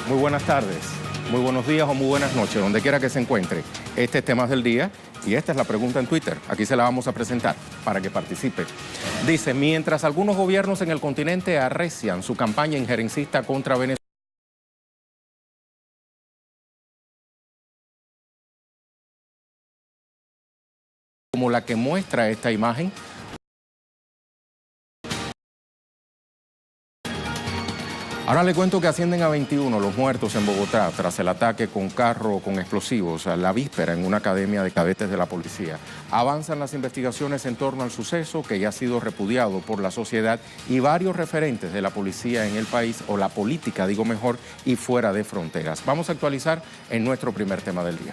muy buenas tardes, muy buenos días o muy buenas noches, donde quiera que se encuentre. Este es Temas del Día y esta es la pregunta en Twitter. Aquí se la vamos a presentar para que participe. Dice, mientras algunos gobiernos en el continente arrecian su campaña injerencista contra Venezuela, como la que muestra esta imagen, ahora le cuento que ascienden a 21 los muertos en Bogotá tras el ataque con carro con explosivos a la víspera en una academia de cadetes de la policía. Avanzan las investigaciones en torno al suceso que ya ha sido repudiado por la sociedad y varios referentes de la policía en el país, o la política, digo mejor, y fuera de fronteras. Vamos a actualizar en nuestro primer tema del día.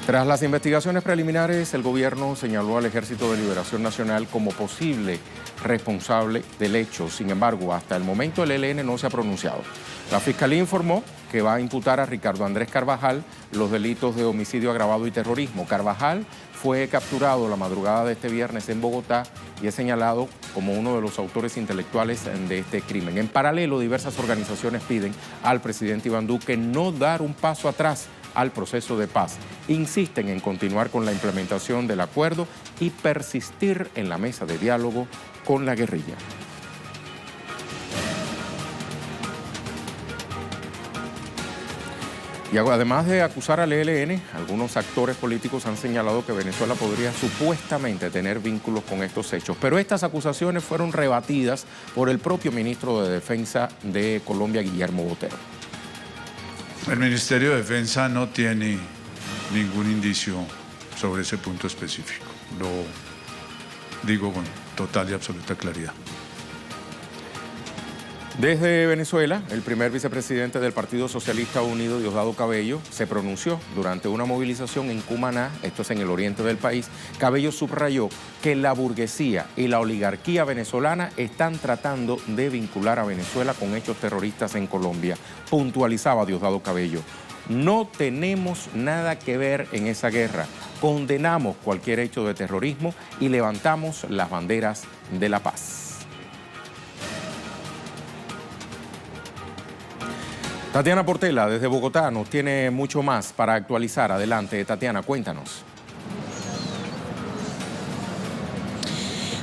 Tras las investigaciones preliminares, el gobierno señaló al Ejército de Liberación Nacional como posible responsable del hecho. Sin embargo, hasta el momento el ELN no se ha pronunciado. La Fiscalía informó que va a imputar a Ricardo Andrés Carvajal los delitos de homicidio agravado y terrorismo. Carvajal fue capturado la madrugada de este viernes en Bogotá y es señalado como uno de los autores intelectuales de este crimen. En paralelo, diversas organizaciones piden al presidente Iván Duque no dar un paso atrás al proceso de paz. Insisten en continuar con la implementación del acuerdo y persistir en la mesa de diálogo con la guerrilla. Y además de acusar al ELN, algunos actores políticos han señalado que Venezuela podría supuestamente tener vínculos con estos hechos. Pero estas acusaciones fueron rebatidas por el propio ministro de Defensa de Colombia, Guillermo Botero. El Ministerio de Defensa no tiene ningún indicio sobre ese punto específico. Lo digo con total y absoluta claridad. Desde Venezuela, el primer vicepresidente del Partido Socialista Unido, Diosdado Cabello, se pronunció durante una movilización en Cumaná, esto es en el oriente del país. Cabello subrayó que la burguesía y la oligarquía venezolana están tratando de vincular a Venezuela con hechos terroristas en Colombia. Puntualizaba Diosdado Cabello: no tenemos nada que ver en esa guerra. Condenamos cualquier hecho de terrorismo y levantamos las banderas de la paz. Tatiana Portela, desde Bogotá, nos tiene mucho más para actualizar. Adelante, Tatiana, cuéntanos.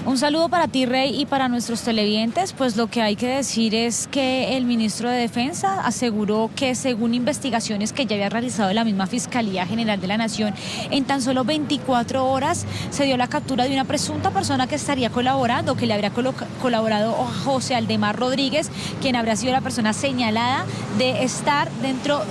Un saludo para ti, Rey, y para nuestros televidentes. Pues lo que hay que decir es que el ministro de Defensa aseguró que, según investigaciones que ya había realizado la misma Fiscalía General de la Nación, en tan solo 24 horas se dio la captura de una presunta persona que estaría colaborando, que le habría colaborado a José Aldemar Rodríguez, quien habría sido la persona señalada de estar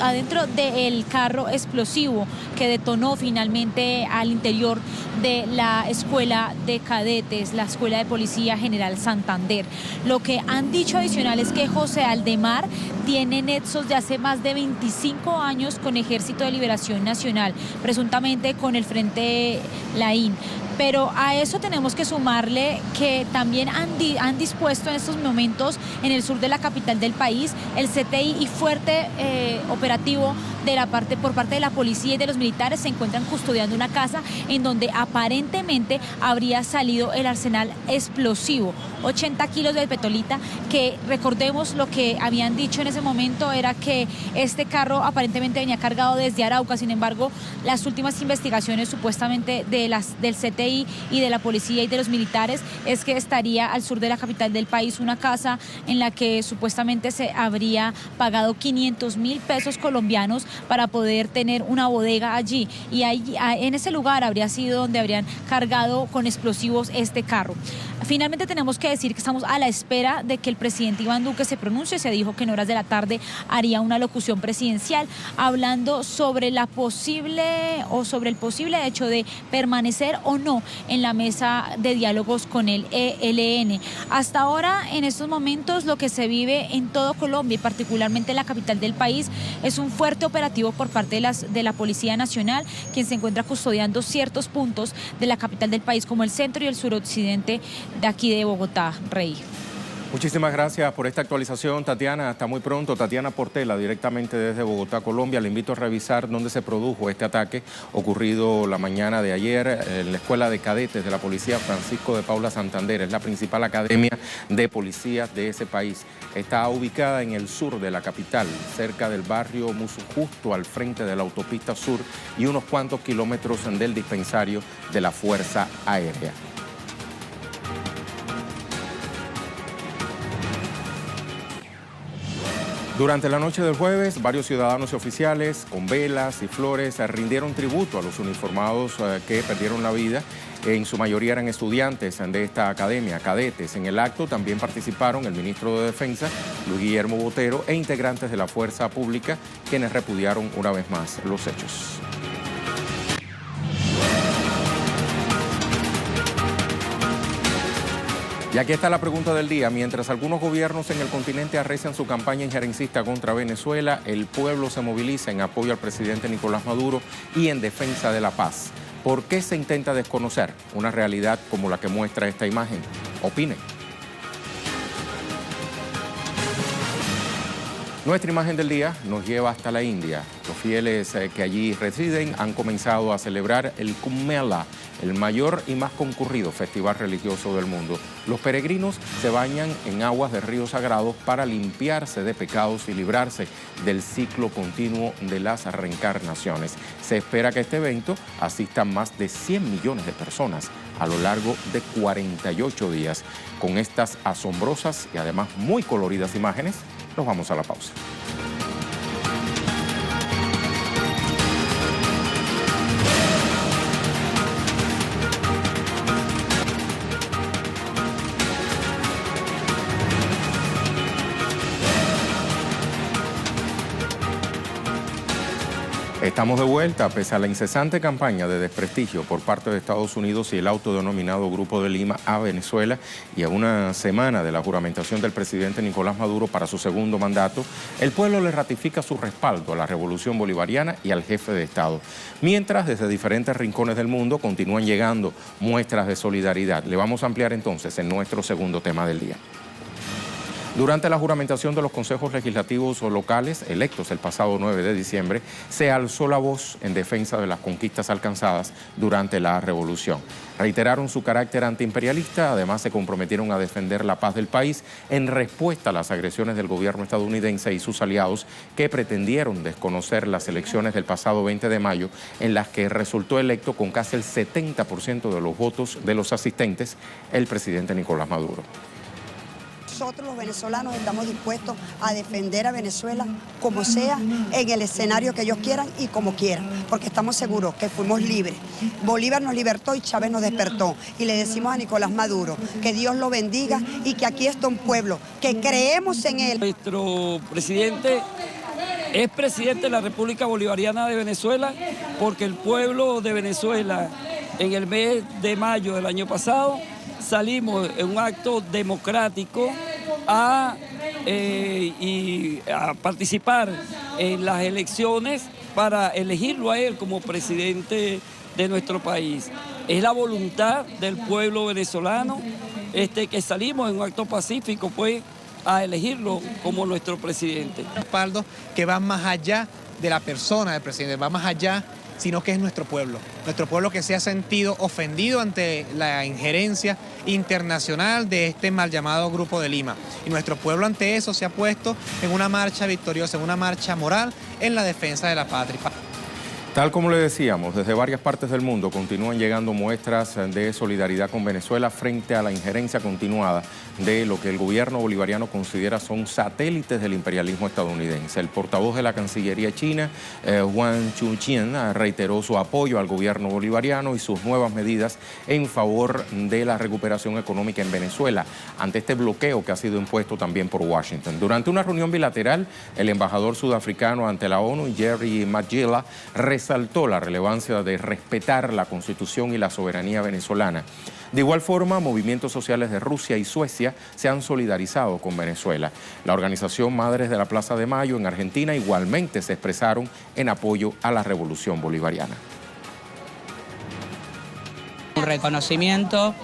adentro del carro explosivo que detonó finalmente al interior de la Escuela de Cadetes, la Escuela de Policía General Santander. Lo que han dicho adicional es que José Aldemar tiene nexos de hace más de 25 años con Ejército de Liberación Nacional, presuntamente con el Frente Laín. Pero a eso tenemos que sumarle que también han dispuesto en estos momentos en el sur de la capital del país el CTI y fuerte operativo por parte de la policía y de los militares. Se encuentran custodiando una casa en donde aparentemente habría salido el arsenal explosivo, 80 kilos de petrolita, que recordemos lo que habían dicho en ese momento era que este carro aparentemente venía cargado desde Arauca. Sin embargo, las últimas investigaciones supuestamente del CTI y de la policía y de los militares es que estaría al sur de la capital del país una casa en la que supuestamente se habría pagado 500.000 pesos colombianos para poder tener una bodega allí, y ahí, en ese lugar habría sido donde habrían cargado con explosivos este carro. Finalmente tenemos que decir que estamos a la espera de que el presidente Iván Duque se pronuncie. Se dijo que en horas de la tarde haría una locución presidencial hablando sobre el posible hecho de permanecer o no en la mesa de diálogos con el ELN. Hasta ahora, en estos momentos, lo que se vive en todo Colombia y particularmente en la capital del país es un fuerte operativo por parte de la Policía Nacional, quien se encuentra custodiando ciertos puntos de la capital del país como el centro y el suroccidente de aquí de Bogotá, Rey. Muchísimas gracias por esta actualización, Tatiana. Hasta muy pronto. Tatiana Portela, directamente desde Bogotá, Colombia. Le invito a revisar dónde se produjo este ataque ocurrido la mañana de ayer en la Escuela de Cadetes de la Policía Francisco de Paula Santander. Es la principal academia de policías de ese país. está ubicada en el sur de la capital, cerca del barrio Musu, justo al frente de la autopista sur y unos cuantos kilómetros del dispensario de la Fuerza Aérea. Durante la noche del jueves, varios ciudadanos y oficiales con velas y flores rindieron tributo a los uniformados que perdieron la vida. En su mayoría eran estudiantes de esta academia, cadetes. En el acto también participaron el ministro de Defensa, Luis Guillermo Botero, e integrantes de la Fuerza Pública, quienes repudiaron una vez más los hechos. Y aquí está la pregunta del día. Mientras algunos gobiernos en el continente arrecian su campaña injerencista contra Venezuela, el pueblo se moviliza en apoyo al presidente Nicolás Maduro y en defensa de la paz. ¿Por qué se intenta desconocer una realidad como la que muestra esta imagen? Opine. Nuestra imagen del día nos lleva hasta la India. Los fieles que allí residen han comenzado a celebrar el Kumbh Mela, el mayor y más concurrido festival religioso del mundo. Los peregrinos se bañan en aguas de ríos sagrados para limpiarse de pecados y librarse del ciclo continuo de las reencarnaciones. Se espera que a este evento asistan más de 100 millones de personas a lo largo de 48 días. Con estas asombrosas y además muy coloridas imágenes, nos vamos a la pausa. Estamos de vuelta, pese a la incesante campaña de desprestigio por parte de Estados Unidos y el autodenominado Grupo de Lima a Venezuela, y a una semana de la juramentación del presidente Nicolás Maduro para su segundo mandato, el pueblo le ratifica su respaldo a la revolución bolivariana y al jefe de Estado. Mientras, desde diferentes rincones del mundo continúan llegando muestras de solidaridad. Le vamos a ampliar entonces en nuestro segundo tema del día. Durante la juramentación de los consejos legislativos locales electos el pasado 9 de diciembre, se alzó la voz en defensa de las conquistas alcanzadas durante la revolución. Reiteraron su carácter antiimperialista, además se comprometieron a defender la paz del país en respuesta a las agresiones del gobierno estadounidense y sus aliados, que pretendieron desconocer las elecciones del pasado 20 de mayo, en las que resultó electo con casi el 70% de los votos de los asistentes el presidente Nicolás Maduro. Nosotros los venezolanos estamos dispuestos a defender a Venezuela como sea, en el escenario que ellos quieran y como quieran, porque estamos seguros que fuimos libres. Bolívar nos libertó y Chávez nos despertó. Y le decimos a Nicolás Maduro que Dios lo bendiga y que aquí está un pueblo que creemos en él. Nuestro presidente es presidente de la República Bolivariana de Venezuela porque el pueblo de Venezuela en el mes de mayo del año pasado salimos en un acto democrático a participar en las elecciones para elegirlo a él como presidente de nuestro país. Es la voluntad del pueblo venezolano que salimos en un acto pacífico pues a elegirlo como nuestro presidente. Respaldo que va más allá de la persona del presidente, va más allá, sino que es nuestro pueblo que se ha sentido ofendido ante la injerencia internacional de este mal llamado Grupo de Lima. Y nuestro pueblo ante eso se ha puesto en una marcha victoriosa, en una marcha moral en la defensa de la patria. Tal como le decíamos, desde varias partes del mundo continúan llegando muestras de solidaridad con Venezuela frente a la injerencia continuada de lo que el gobierno bolivariano considera son satélites del imperialismo estadounidense. El portavoz de la Cancillería china, Wang Chuqian, reiteró su apoyo al gobierno bolivariano y sus nuevas medidas en favor de la recuperación económica en Venezuela, ante este bloqueo que ha sido impuesto también por Washington. Durante una reunión bilateral, el embajador sudafricano ante la ONU, Jerry Magilla, resaltó la relevancia de respetar la Constitución y la soberanía venezolana. De igual forma, movimientos sociales de Rusia y Suecia se han solidarizado con Venezuela. La organización Madres de la Plaza de Mayo en Argentina igualmente se expresaron en apoyo a la revolución bolivariana. Un reconocimiento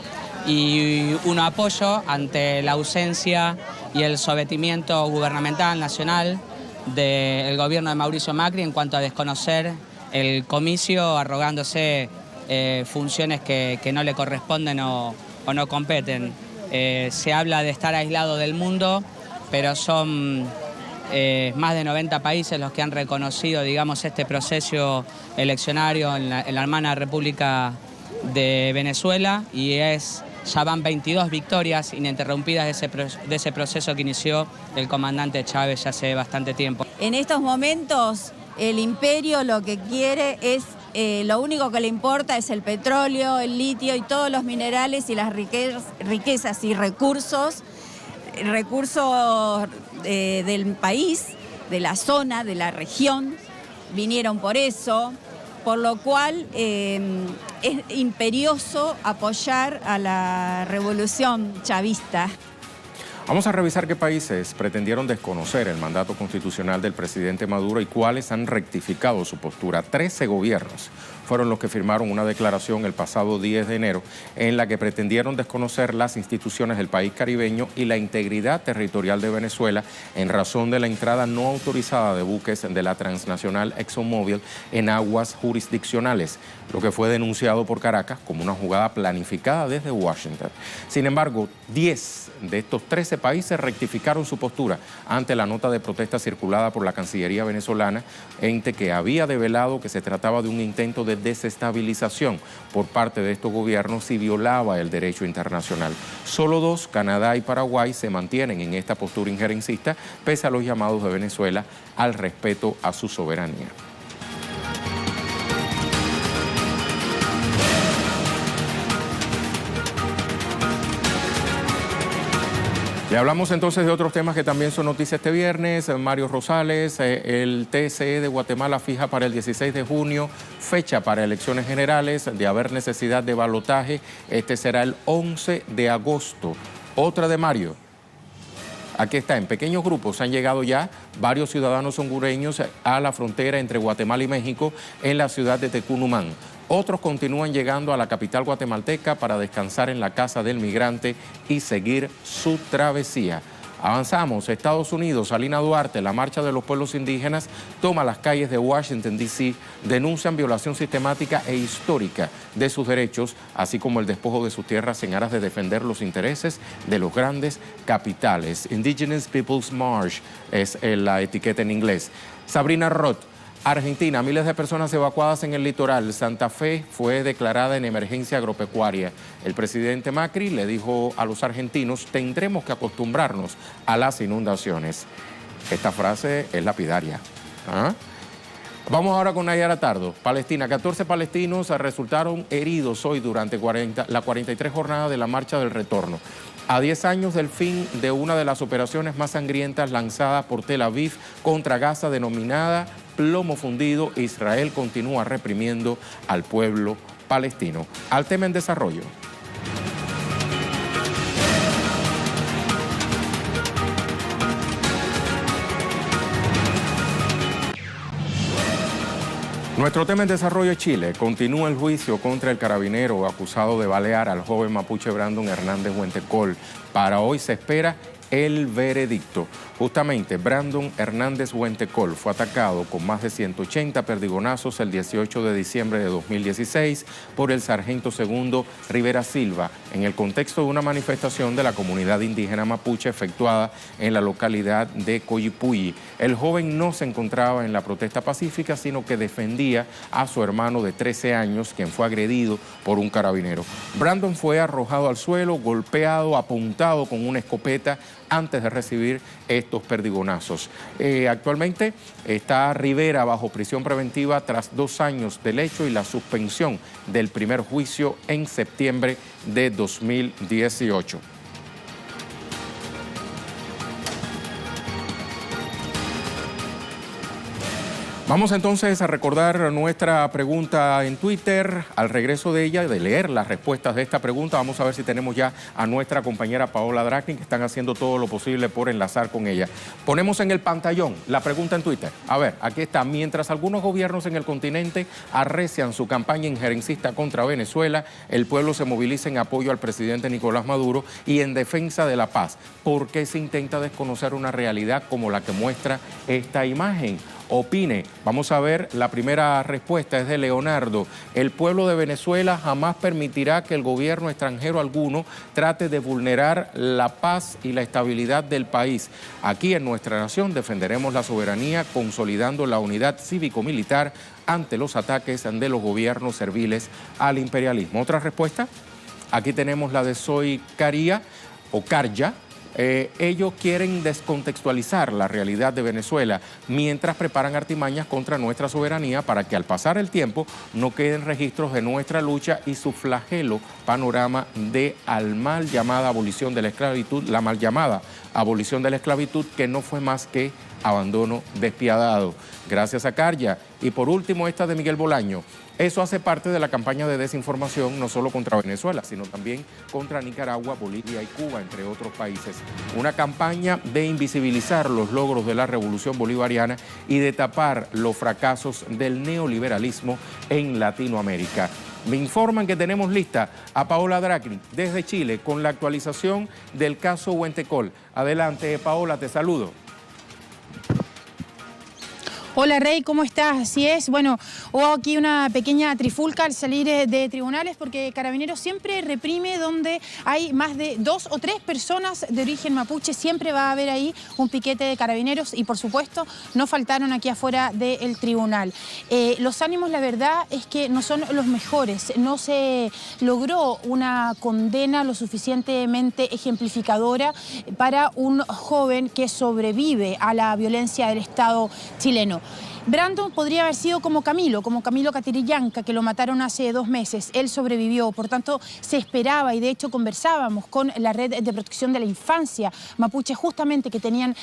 y un apoyo ante la ausencia y el sometimiento gubernamental nacional del gobierno de Mauricio Macri en cuanto a desconocer el comicio, arrogándose funciones que no le corresponden o no competen. Se habla de estar aislado del mundo, pero son más de 90 países los que han reconocido, digamos, este proceso eleccionario en la hermana República de Venezuela, y ya van 22 victorias ininterrumpidas de ese proceso que inició el comandante Chávez ya hace bastante tiempo. En estos momentos el imperio lo que quiere es, lo único que le importa es el petróleo, el litio y todos los minerales y las riquezas y recursos del país, de la zona, de la región, vinieron por eso, por lo cual es imperioso apoyar a la revolución chavista. Vamos a revisar qué países pretendieron desconocer el mandato constitucional del presidente Maduro y cuáles han rectificado su postura. 13 gobiernos fueron los que firmaron una declaración el pasado 10 de enero en la que pretendieron desconocer las instituciones del país caribeño y la integridad territorial de Venezuela en razón de la entrada no autorizada de buques de la transnacional ExxonMobil en aguas jurisdiccionales, lo que fue denunciado por Caracas como una jugada planificada desde Washington. Sin embargo, 10 de estos 13 países rectificaron su postura ante la nota de protesta circulada por la Cancillería venezolana, ente que había develado que se trataba de un intento de desestabilización por parte de estos gobiernos y violaba el derecho internacional. Solo 2, Canadá y Paraguay, se mantienen en esta postura injerencista pese a los llamados de Venezuela al respeto a su soberanía. Y hablamos entonces de otros temas que también son noticias este viernes. Mario Rosales, el TSE de Guatemala fija para el 16 de junio fecha para elecciones generales. De haber necesidad de balotaje, este será el 11 de agosto. Otra de Mario. Aquí está, en pequeños grupos han llegado ya varios ciudadanos hondureños a la frontera entre Guatemala y México en la ciudad de Tecunumán. Otros continúan llegando a la capital guatemalteca para descansar en la casa del migrante y seguir su travesía. Avanzamos. Estados Unidos, Salina Duarte, la marcha de los pueblos indígenas, toma las calles de Washington, D.C., denuncian violación sistemática e histórica de sus derechos, así como el despojo de sus tierras en aras de defender los intereses de los grandes capitales. Indigenous Peoples March es la etiqueta en inglés. Sabrina Roth, Argentina, miles de personas evacuadas en el litoral. Santa Fe fue declarada en emergencia agropecuaria. El presidente Macri le dijo a los argentinos: tendremos que acostumbrarnos a las inundaciones. Esta frase es lapidaria. Vamos ahora con Nayara Tardo. Palestina, 14 palestinos resultaron heridos hoy durante la 43 jornada de la Marcha del Retorno. A 10 años del fin de una de las operaciones más sangrientas lanzadas por Tel Aviv contra Gaza, denominada Plomo Fundido, Israel continúa reprimiendo al pueblo palestino. Al tema en desarrollo. Nuestro tema en desarrollo es Chile. Continúa el juicio contra el carabinero acusado de balear al joven mapuche Brandon Hernández Huentecol. Para hoy se espera el veredicto. Justamente, Brandon Hernández Huentecol fue atacado con más de 180 perdigonazos el 18 de diciembre de 2016 por el sargento segundo Rivera Silva en el contexto de una manifestación de la comunidad indígena mapuche efectuada en la localidad de Coyipulli. El joven no se encontraba en la protesta pacífica, sino que defendía a su hermano de 13 años, quien fue agredido por un carabinero. Brandon fue arrojado al suelo, golpeado, apuntado con una escopeta antes de recibir estos perdigonazos. Actualmente está Rivera bajo prisión preventiva tras 2 años del hecho y la suspensión del primer juicio en septiembre de 2018. Vamos entonces a recordar nuestra pregunta en Twitter. Al regreso de ella, de leer las respuestas de esta pregunta, vamos a ver si tenemos ya a nuestra compañera Paola Dracnik, que están haciendo todo lo posible por enlazar con ella. Ponemos en el pantallón la pregunta en Twitter. A ver, aquí está. Mientras algunos gobiernos en el continente arrecian su campaña injerencista contra Venezuela, el pueblo se moviliza en apoyo al presidente Nicolás Maduro y en defensa de la paz. ¿Por qué se intenta desconocer una realidad como la que muestra esta imagen? opine. Vamos a ver, la primera respuesta es de Leonardo. El pueblo de Venezuela jamás permitirá que el gobierno extranjero alguno trate de vulnerar la paz y la estabilidad del país. Aquí en nuestra nación defenderemos la soberanía consolidando la unidad cívico-militar ante los ataques de los gobiernos serviles al imperialismo. ¿Otra respuesta? Aquí tenemos la de Soy Caría o Carya. Ellos quieren descontextualizar la realidad de Venezuela mientras preparan artimañas contra nuestra soberanía para que al pasar el tiempo no queden registros de nuestra lucha y su flagelo panorama de al mal llamada abolición de la esclavitud, la mal llamada abolición de la esclavitud, que no fue más que abandono despiadado. Gracias a Carya. Y por último, esta de Miguel Bolaño. Eso hace parte de la campaña de desinformación no solo contra Venezuela, sino también contra Nicaragua, Bolivia y Cuba, entre otros países. Una campaña de invisibilizar los logros de la revolución bolivariana y de tapar los fracasos del neoliberalismo en Latinoamérica. Me informan que tenemos lista a Paola Dragni desde Chile con la actualización del caso Huentecol. Adelante, Paola, te saludo. Hola Rey, ¿cómo estás? Así es, bueno, hubo aquí una pequeña trifulca al salir de tribunales porque Carabineros siempre reprime donde hay más de 2 o 3 personas de origen mapuche, siempre va a haber ahí un piquete de Carabineros y por supuesto no faltaron aquí afuera del tribunal. Los ánimos, la verdad, es que no son los mejores, no se logró una condena lo suficientemente ejemplificadora para un joven que sobrevive a la violencia del Estado chileno. Brandon podría haber sido como Camilo Catirillanca, que lo mataron hace 2 meses. Él sobrevivió, por tanto se esperaba y de hecho conversábamos con la Red de Protección de la Infancia mapuche justamente que tenían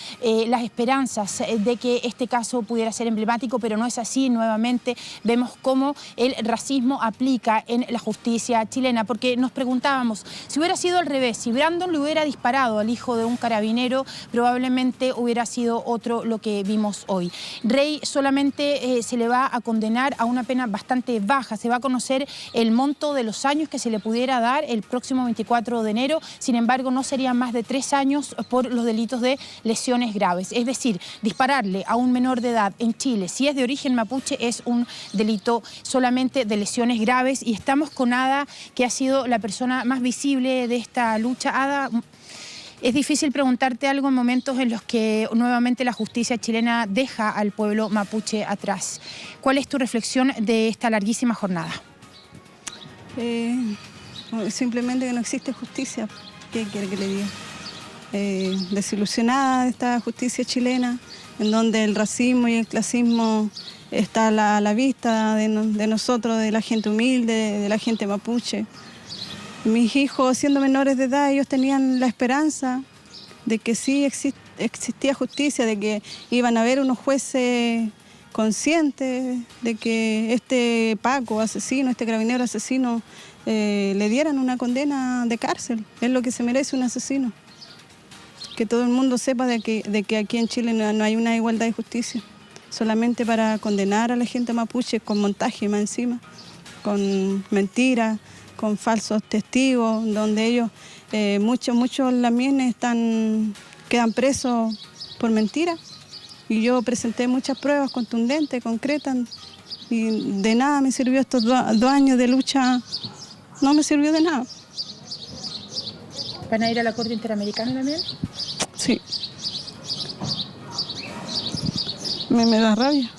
las esperanzas de que este caso pudiera ser emblemático, pero no es así. Nuevamente vemos cómo el racismo aplica en la justicia chilena, porque nos preguntábamos, si hubiera sido al revés, si Brandon le hubiera disparado al hijo de un carabinero, probablemente hubiera sido otro lo que vimos hoy. Rey solamente se le va a condenar a una pena bastante baja. Se va a conocer el monto de los años que se le pudiera dar el próximo 24 de enero. Sin embargo, no serían más de 3 años por los delitos de lesiones graves. Es decir, dispararle a un menor de edad en Chile, si es de origen mapuche, es un delito solamente de lesiones graves. Y estamos con Ada, que ha sido la persona más visible de esta lucha. Ada, es difícil preguntarte algo en momentos en los que nuevamente la justicia chilena deja al pueblo mapuche atrás. ¿Cuál es tu reflexión de esta larguísima jornada? Simplemente que no existe justicia. ¿Qué quiere que le diga? Desilusionada de esta justicia chilena, en donde el racismo y el clasismo está a la vista de nosotros, de la gente humilde, de la gente mapuche. Mis hijos, siendo menores de edad, ellos tenían la esperanza de que sí existía justicia, de que iban a haber unos jueces conscientes de que este Paco asesino, este carabinero asesino, le dieran una condena de cárcel. Es lo que se merece un asesino. Que todo el mundo sepa de que aquí en Chile no hay una igualdad de justicia. Solamente para condenar a la gente mapuche con montaje más encima, con mentiras, con falsos testigos, donde ellos, muchos lamienes quedan presos por mentiras. Y yo presenté muchas pruebas contundentes, concretas, y de nada me sirvió estos 2 años de lucha, no me sirvió de nada. ¿Van a ir a la Corte Interamericana también? Sí. Me da rabia.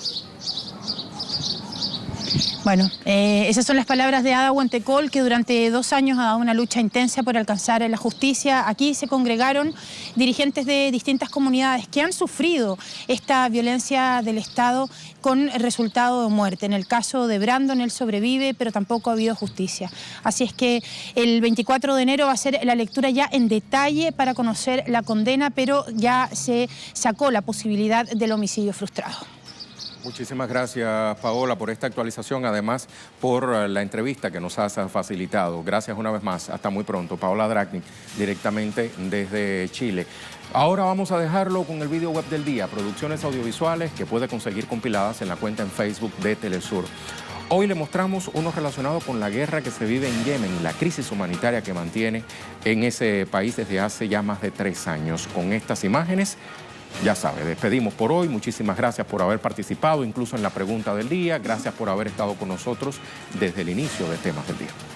Bueno, esas son las palabras de Ada Huentecol, que durante 2 años ha dado una lucha intensa por alcanzar la justicia. Aquí se congregaron dirigentes de distintas comunidades que han sufrido esta violencia del Estado con resultado de muerte. En el caso de Brandon, él sobrevive, pero tampoco ha habido justicia. Así es que el 24 de enero va a ser la lectura ya en detalle para conocer la condena, pero ya se sacó la posibilidad del homicidio frustrado. Muchísimas gracias, Paola, por esta actualización, además por la entrevista que nos has facilitado. Gracias una vez más. Hasta muy pronto. Paola Dragni, directamente desde Chile. Ahora vamos a dejarlo con el video web del día, producciones audiovisuales que puede conseguir compiladas en la cuenta en Facebook de Telesur. Hoy le mostramos uno relacionado con la guerra que se vive en Yemen y la crisis humanitaria que mantiene en ese país desde hace ya más de 3 años. Con estas imágenes Ya sabe, despedimos por hoy. Muchísimas gracias por haber participado, incluso en la pregunta del día. Gracias por haber estado con nosotros desde el inicio de Temas del Día.